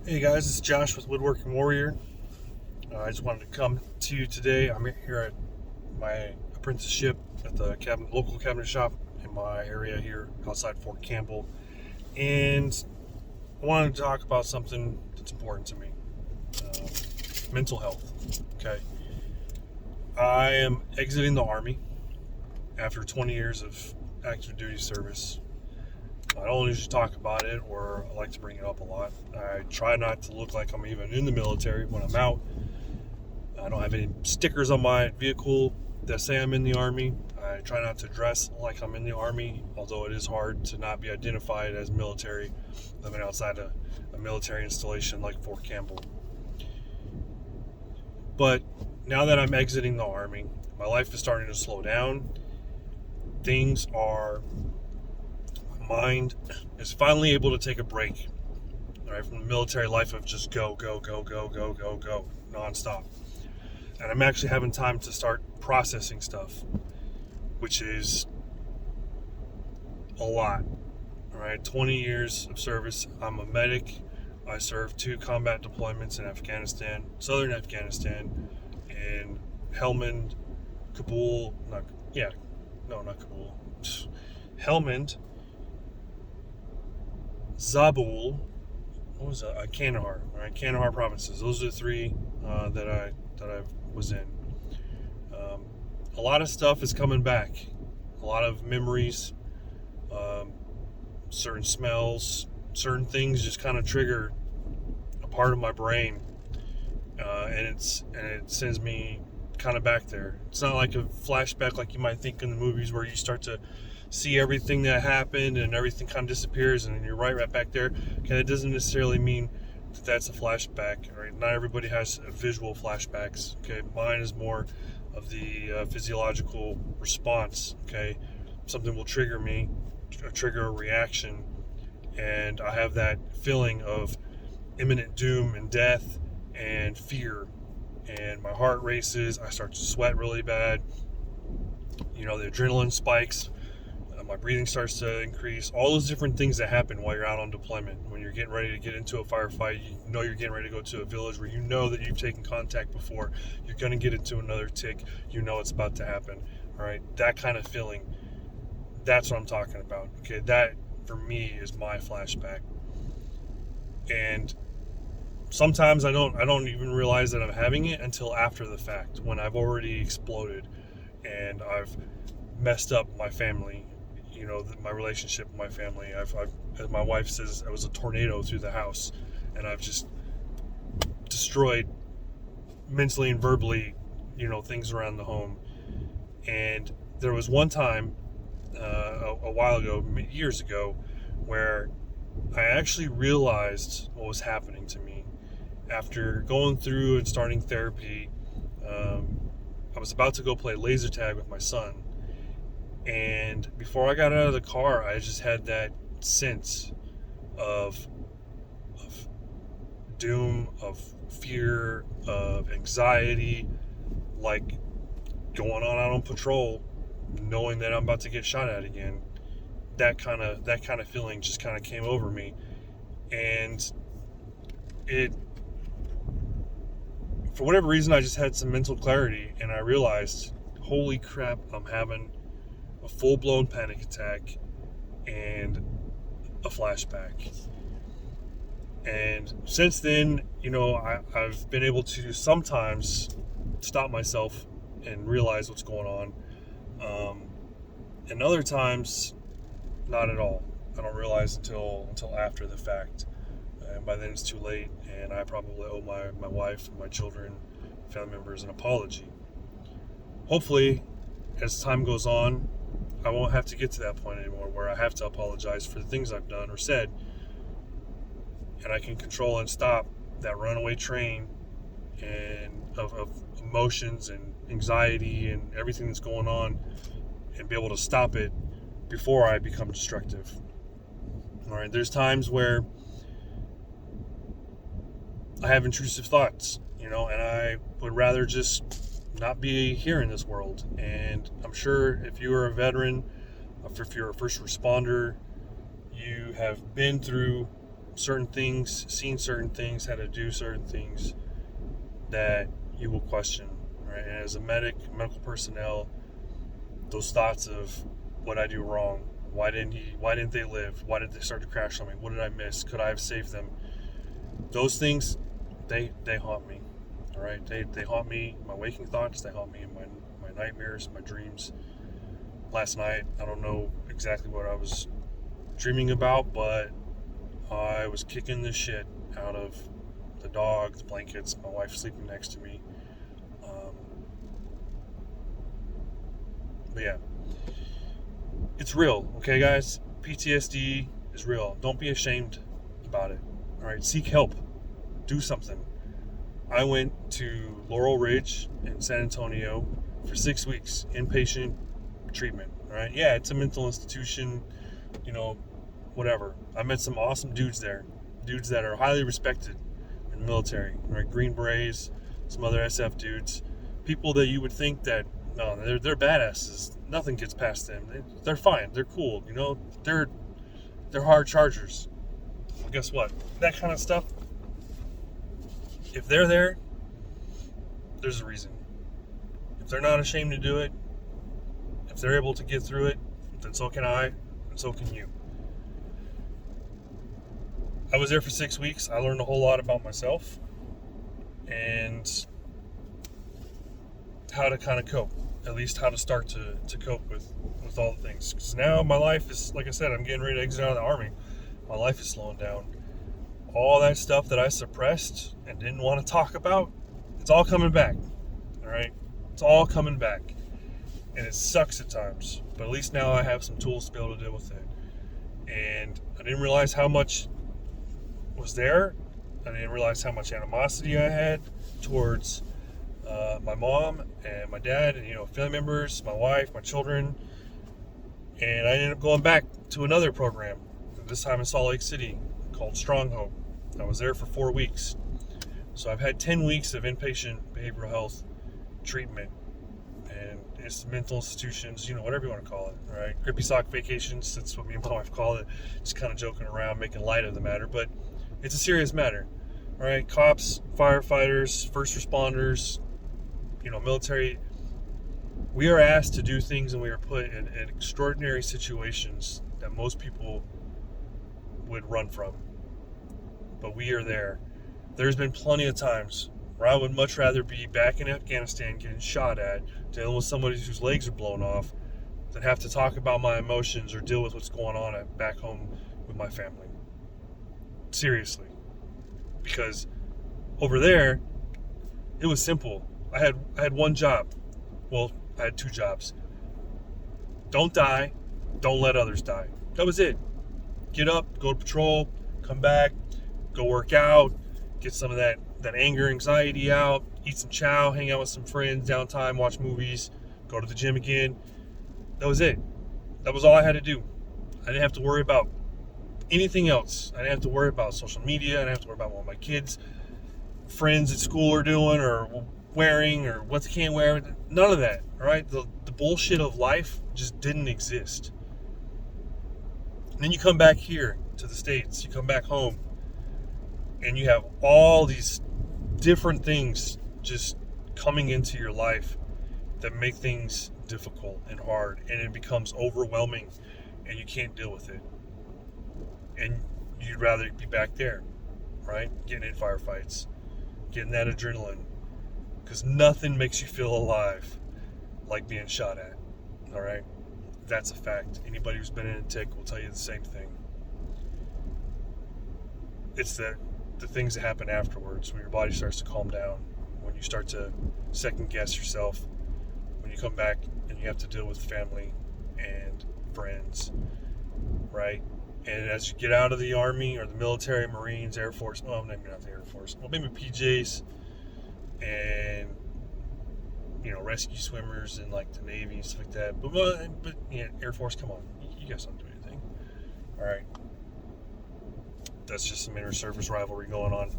Hey guys, it's Josh with Woodworking Warrior. I just wanted to come to you today. I'm here at my apprenticeship at the local cabinet shop in my area here outside Fort Campbell, and I wanted to talk about something that's important to me: uh, mental health. Okay, I am exiting the Army after 20 years of active duty service. I don't usually talk about it, or I like to bring it up a lot. I try not to look like I'm even in the military when I'm out. I don't have any stickers on my vehicle that say I'm in the Army. I try not to dress like I'm in the Army, although it is hard to not be identified as military living outside a military installation like Fort Campbell. But now that I'm exiting the Army, my life is starting to slow down. Things are, my mind is finally able to take a break, all right, from the military life of just go, go, go, go, go, go, go, nonstop. And I'm actually having time to start processing stuff, which is a lot. All right, 20 years of service. I'm a medic. I served 2 combat deployments in Afghanistan, southern Afghanistan, in Helmand, Kabul, not Kabul, Helmand, Zabul, what was that? Kandahar, all right, Kandahar provinces. Those are the three that I was in. Um, a lot of stuff is coming back. A lot of memories, um, certain smells, certain things just kind of trigger a part of my brain, and it sends me kind of back there. It's not like a flashback like you might think in the movies where you start to see everything that happened and everything kind of disappears and you're right back there. Okay, that doesn't necessarily mean that that's a flashback. Right? Not everybody has visual flashbacks. Okay, mine is more of the physiological response. Okay, something will trigger me, trigger a reaction, and I have that feeling of imminent doom and death and fear, and my heart races. I start to sweat really bad. The adrenaline spikes. My breathing starts to increase. All those different things that happen while you're out on deployment. When you're getting ready to get into a firefight, you know you're getting ready to go to a village where you know that you've taken contact before. You're going to get into another tick. You know it's about to happen. All right, that kind of feeling. That's what I'm talking about. Okay, that for me is my flashback. And sometimes I don't even realize that I'm having it until after the fact, when I've already exploded and I've messed up my family, my relationship with my family. I've, as my wife says, I was a tornado through the house, and I've just destroyed mentally and verbally, things around the home. And there was one time, a while ago, years ago, where I actually realized what was happening to me after going through and starting therapy. I was about to go play laser tag with my son, and before I got out of the car, I just had that sense of of doom, of fear, of anxiety, like going on out on patrol, knowing that I'm about to get shot at again. That kind of feeling just kind of came over me, and it, for whatever reason, I just had some mental clarity, and I realized, holy crap, I'm having a full blown panic attack and a flashback. And since then, I've been able to sometimes stop myself and realize what's going on. Um, and other times, not at all. I don't realize until after the fact. And by then it's too late, and I probably owe my wife, and my children, family members an apology. Hopefully, as time goes on, I won't have to get to that point anymore where I have to apologize for the things I've done or said, and I can control and stop that runaway train and of emotions and anxiety and everything that's going on, and be able to stop it before I become destructive. All right, there's times where I have intrusive thoughts, and I would rather just not be here in this world. And I'm sure if you are a veteran, if you're a first responder, you have been through certain things, seen certain things, had to do certain things that you will question, right? And as a medical personnel, those thoughts of what I do wrong, why didn't they live? Why did they start to crash on me? What did I miss? Could I have saved them? Those things, they haunt me, all right? They haunt me, my waking thoughts, they haunt me in my nightmares, my dreams. Last night, I don't know exactly what I was dreaming about, but I was kicking the shit out of the dog, the blankets, my wife sleeping next to me. But yeah, it's real, okay, guys? PTSD is real. Don't be ashamed about it. All right, seek help. Do something. I went to Laurel Ridge in San Antonio for 6 weeks, inpatient treatment. All right, yeah, it's a mental institution, whatever. I met some awesome dudes there, dudes that are highly respected in the military, right? Green Berets, some other SF dudes, people that you would think that no, they're badasses. Nothing gets past them. They're fine. They're cool. They're hard chargers. Well, guess what? That kind of stuff. If they're there, there's a reason. If they're not ashamed to do it, if they're able to get through it, then so can I, and so can you. I was there for 6 weeks. I learned a whole lot about myself and how to kind of cope, at least how to start to cope with all the things. Because now my life is, like I said, I'm getting ready to exit out of the Army. My life is slowing down. All that stuff that I suppressed and didn't want to talk about, it's all coming back. All right? It's all coming back. And it sucks at times. But at least now I have some tools to be able to deal with it. And I didn't realize how much was there. I didn't realize how much animosity I had towards my mom and my dad and family members, my wife, my children. And I ended up going back to another program, this time in Salt Lake City, called Stronghold. I was there for 4 weeks. So I've had 10 weeks of inpatient behavioral health treatment. And it's mental institutions, whatever you want to call it, all right? Grippy sock vacations, that's what me and my wife call it. Just kind of joking around, making light of the matter. But it's a serious matter, all right? Cops, firefighters, first responders, military. We are asked to do things, and we are put in extraordinary situations that most people would run from. But we are there. There's been plenty of times where I would much rather be back in Afghanistan getting shot at, dealing with somebody whose legs are blown off, than have to talk about my emotions or deal with what's going on back home with my family. Seriously. Because over there, it was simple. I had one job. Well, I had 2 jobs. Don't die. Don't let others die. That was it. Get up, go to patrol, come back, go work out, get some of that anger, anxiety out, eat some chow, hang out with some friends, downtime, watch movies, go to the gym again. That was it. That was all I had to do. I didn't have to worry about anything else. I didn't have to worry about social media. I didn't have to worry about what my kids, friends at school are doing or wearing or what they can't wear. None of that, all right? The bullshit of life just didn't exist. And then you come back here to the States. You come back home, and you have all these different things just coming into your life that make things difficult and hard, and it becomes overwhelming, and you can't deal with it. And you'd rather be back there, right? Getting in firefights, getting that adrenaline, because nothing makes you feel alive like being shot at, all right? That's a fact. Anybody who's been in a tick will tell you the same thing. It's the things that happen afterwards, when your body starts to calm down, when you start to second guess yourself, when you come back and you have to deal with family and friends, right? And as you get out of the Army or the military, Marines, Air Force, well, maybe not the Air Force, well, maybe PJs and, rescue swimmers and like the Navy and stuff like that. But yeah, Air Force, come on. You guys don't do anything. All right. That's just some inter-service rivalry going on.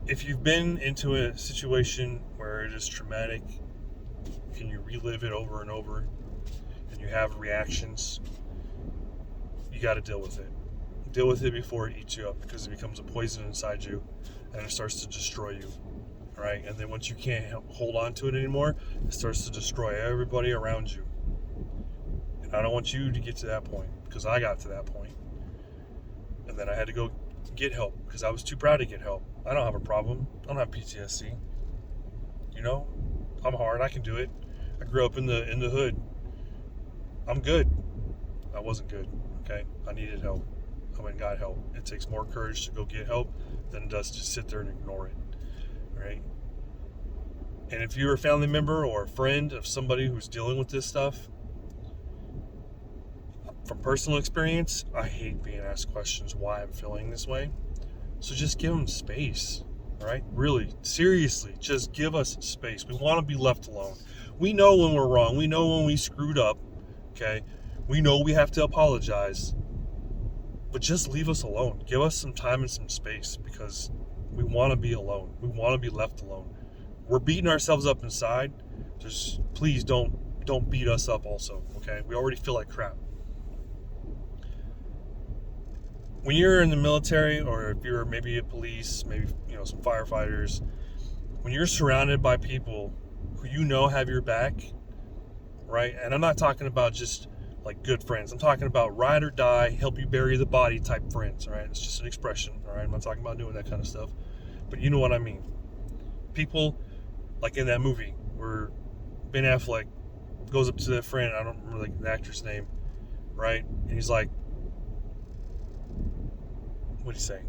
If you've been into a situation where it is traumatic and you relive it over and over and you have reactions, you got to deal with it. Deal with it before it eats you up, because it becomes a poison inside you and it starts to destroy you. Right? And then once you can't hold on to it anymore, it starts to destroy everybody around you. And I don't want you to get to that point, because I got to that point. And then I had to go get help because I was too proud to get help. I don't have a problem. I don't have PTSD. You know, I'm hard. I can do it. I grew up in the hood. I'm good. I wasn't good. Okay, I needed help. I went and got help. It takes more courage to go get help than it does to just sit there and ignore it. Right? And if you're a family member or a friend of somebody who's dealing with this stuff, from personal experience, I hate being asked questions why I'm feeling this way. So just give them space, right? Really, seriously, just give us space. We want to be left alone. We know when we're wrong. We know when we screwed up, okay? We know we have to apologize. But just leave us alone. Give us some time and some space, because we want to be alone. We want to be left alone. We're beating ourselves up inside. Just please don't beat us up also, okay? We already feel like crap. When you're in the military, or if you're maybe a police, maybe some firefighters, when you're surrounded by people who you know have your back, right? And I'm not talking about just like good friends. I'm talking about ride or die, help you bury the body type friends, all right? It's just an expression, all right? I'm not talking about doing that kind of stuff, but you know what I mean. People like in that movie where Ben Affleck goes up to that friend, I don't remember the actor's name, right? And he's like, what'd he say?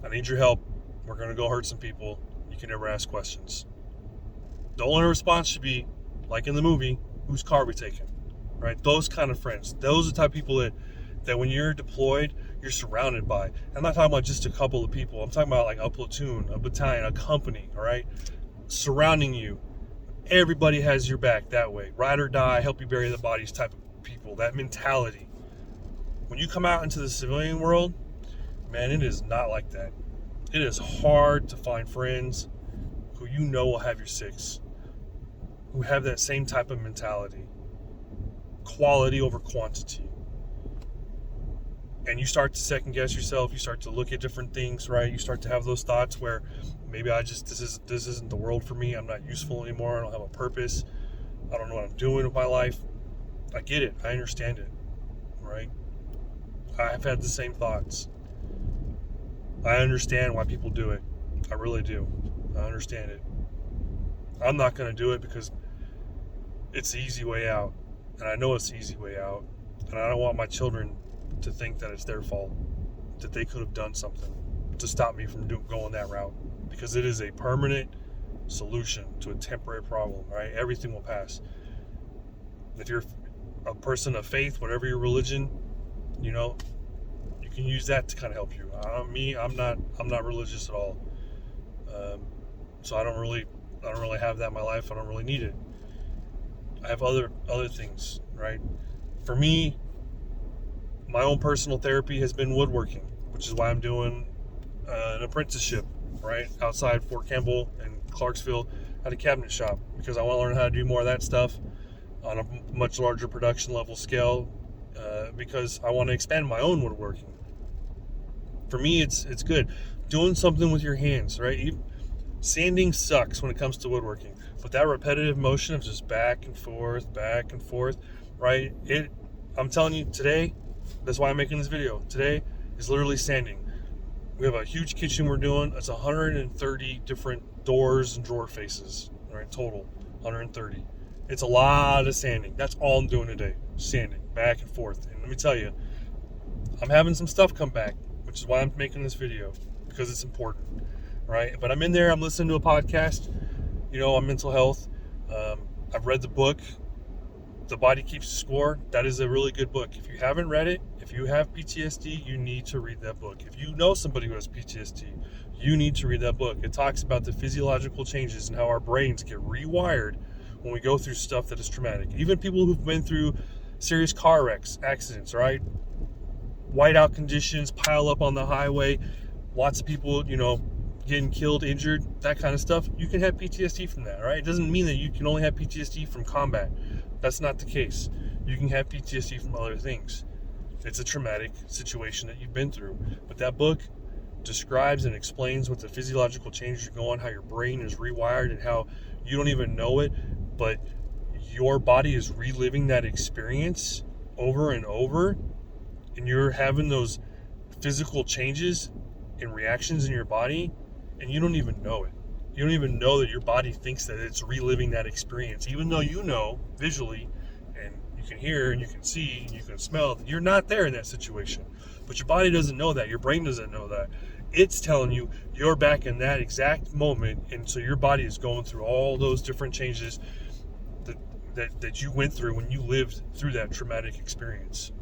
I need your help. We're going to go hurt some people. You can never ask questions. The only response should be, like in the movie, whose car are we taking? Right? Those kind of friends. Those are the type of people that when you're deployed, you're surrounded by. I'm not talking about just a couple of people. I'm talking about like a platoon, a battalion, a company, all right? Surrounding you. Everybody has your back that way. Ride or die, help you bury the bodies type of people. That mentality. When you come out into the civilian world, man, it is not like that. It is hard to find friends who you know will have your six, who have that same type of mentality. Quality over quantity. And you start to second guess yourself. You start to look at different things, right? You start to have those thoughts where maybe this isn't the world for me. I'm not useful anymore. I don't have a purpose. I don't know what I'm doing with my life. I get it. I understand it, right? I've had the same thoughts. I understand why people do it. I really do. I understand it. I'm not going to do it because it's the easy way out. And I know it's the easy way out. And I don't want my children to think that it's their fault, that they could have done something to stop me from going that route. Because it is a permanent solution to a temporary problem, right? Everything will pass. If you're a person of faith, whatever your religion, you can use that to kind of help you. I'm not religious at all, so I don't really have that in my life. I don't really need it. I have other things, right? For me, my own personal therapy has been woodworking, which is why I'm doing an apprenticeship, right, outside Fort Campbell and Clarksville at a cabinet shop, because I want to learn how to do more of that stuff on a much larger production level scale. Because I want to expand my own woodworking. For me, it's good. Doing something with your hands, right? Sanding sucks when it comes to woodworking, but that repetitive motion of just back and forth, right? I'm telling you, today, that's why I'm making this video. Today is literally sanding. We have a huge kitchen we're doing. It's 130 different doors and drawer faces, right? Total, 130. It's a lot of sanding. That's all I'm doing today. Sanding back and forth. And let me tell you, I'm having some stuff come back, which is why I'm making this video, because it's important, right? But I'm in there, I'm listening to a podcast, on mental health. I've read the book, The Body Keeps Score. That is a really good book. If you haven't read it, if you have PTSD, you need to read that book. If you know somebody who has PTSD, you need to read that book. It talks about the physiological changes and how our brains get rewired when we go through stuff that is traumatic. Even people who've been through serious car wrecks, accidents, right? Whiteout conditions pile up on the highway. Lots of people, getting killed, injured, that kind of stuff. You can have PTSD from that, right? It doesn't mean that you can only have PTSD from combat. That's not the case. You can have PTSD from other things. It's a traumatic situation that you've been through. But that book describes and explains what the physiological changes are going, how your brain is rewired, and how you don't even know it, but your body is reliving that experience over and over, and you're having those physical changes and reactions in your body, and you don't even know it. You don't even know that your body thinks that it's reliving that experience, even though you know visually, and you can hear and you can see and you can smell that you're not there in that situation. But your body doesn't know that. Your brain doesn't know that. It's telling you you're back in that exact moment, and so your body is going through all those different changes that you went through when you lived through that traumatic experience.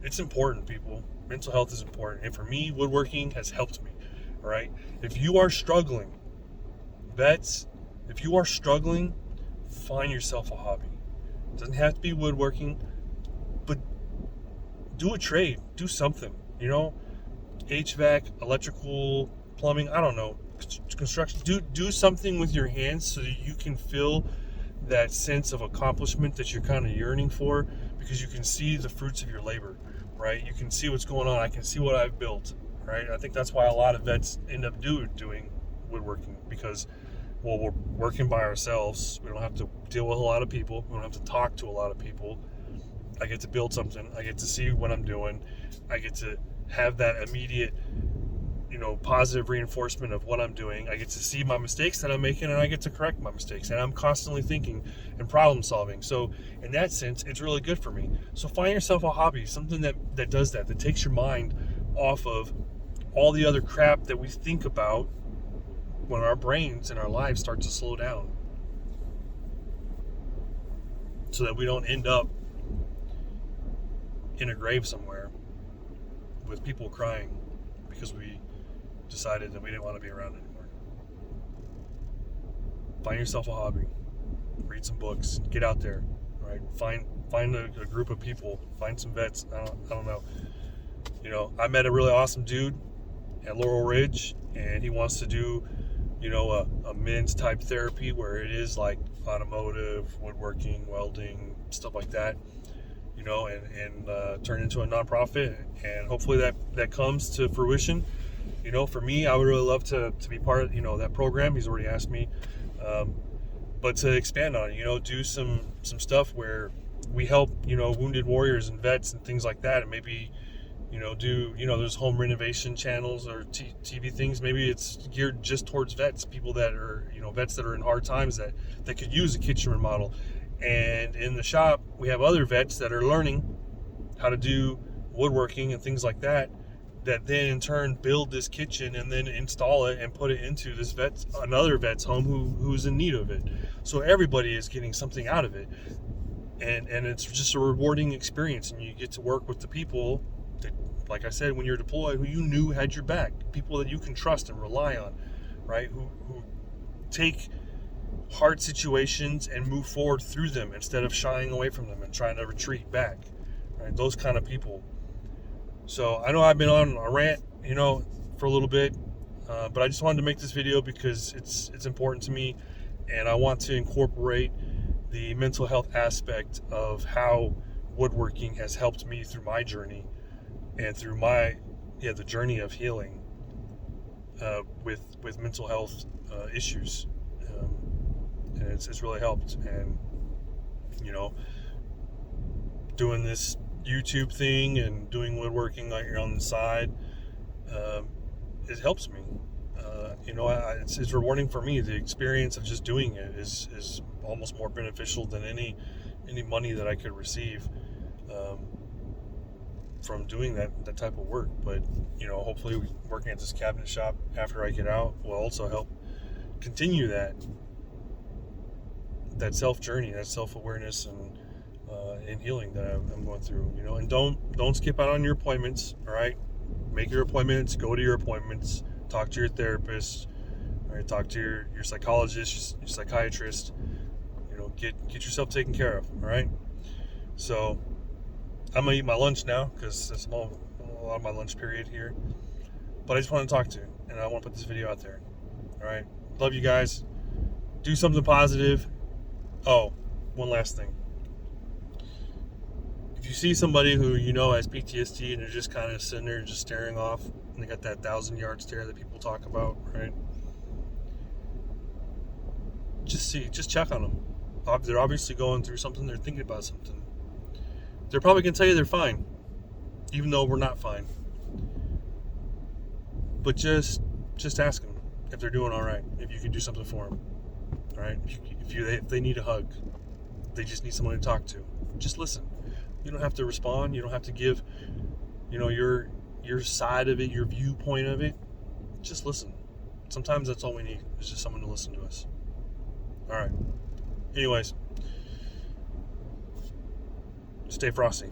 It's important, people. Mental health is important. And for me, woodworking has helped me. All right. If you are struggling, vets, if you are struggling, find yourself a hobby. It doesn't have to be woodworking, but do a trade. Do something. You know, HVAC, electrical, plumbing, I don't know, construction. Do something with your hands so that you can feel that sense of accomplishment that you're kind of yearning for, because you can see the fruits of your labor, right? You can see what's going on. I can see what I've built, right? I think that's why a lot of vets end up doing woodworking, because, well, we're working by ourselves. We don't have to deal with a lot of people. We don't have to talk to a lot of people. I get to build something. I get to see what I'm doing. I get to have that immediate, positive reinforcement of what I'm doing. I get to see my mistakes that I'm making, and I get to correct my mistakes, and I'm constantly thinking and problem solving. So in that sense, it's really good for me. So find yourself a hobby, something that does that takes your mind off of all the other crap that we think about when our brains and our lives start to slow down, so that we don't end up in a grave somewhere with people crying because we decided that we didn't want to be around anymore. Find yourself a hobby. Read some books. Get out there. Right? Find a group of people. Find some vets. I don't know. I met a really awesome dude at Laurel Ridge, and he wants to do, a men's type therapy where it is like automotive, woodworking, welding, stuff like that. And turn into a nonprofit, and hopefully that comes to fruition. For me, I would really love to be part of, that program. He's already asked me, but to expand on it, do some stuff where we help, wounded warriors and vets and things like that, and maybe, there's home renovation channels or TV things. Maybe it's geared just towards vets, people that are, vets that are in hard times that could use a kitchen remodel. And in the shop, we have other vets that are learning how to do woodworking and things like that then in turn build this kitchen and then install it and put it into another vet's home who's in need of it. So everybody is getting something out of it. And it's just a rewarding experience, and you get to work with the people that, like I said, when you're deployed, who you knew had your back, people that you can trust and rely on, right? Who take hard situations and move forward through them instead of shying away from them and trying to retreat back, right? Those kind of people. So I know I've been on a rant, for a little bit, but I just wanted to make this video because it's important to me, and I want to incorporate the mental health aspect of how woodworking has helped me through my journey and through the journey of healing with mental health issues. And it's really helped. And doing this YouTube thing and doing woodworking on the side, it helps me. It's rewarding for me. The experience of just doing it is almost more beneficial than any money that I could receive from doing that type of work. But hopefully working at this cabinet shop after I get out will also help continue that self journey, that self-awareness and healing that I'm going through. And don't skip out on your appointments. All right, make your appointments, go to your appointments, talk to your therapist, all right, talk to your psychologist, your psychiatrist. Get yourself taken care of. All right. So I'm gonna eat my lunch now because it's a lot of my lunch period here. But I just want to talk to you, and I want to put this video out there. All right. Love you guys. Do something positive. Oh, one last thing. If you see somebody who you know has PTSD and they're just kind of sitting there just staring off, and they got that 1,000-yard stare that people talk about, right? Just check on them. They're obviously going through something. They're thinking about something. They're probably gonna tell you they're fine, even though we're not fine. But just ask them if they're doing all right. If you can do something for them, all right? If they need a hug, they just need someone to talk to. Just listen. You don't have to respond. You don't have to give, your side of it, your viewpoint of it. Just listen. Sometimes that's all we need is just someone to listen to us. All right. Anyways, stay frosty.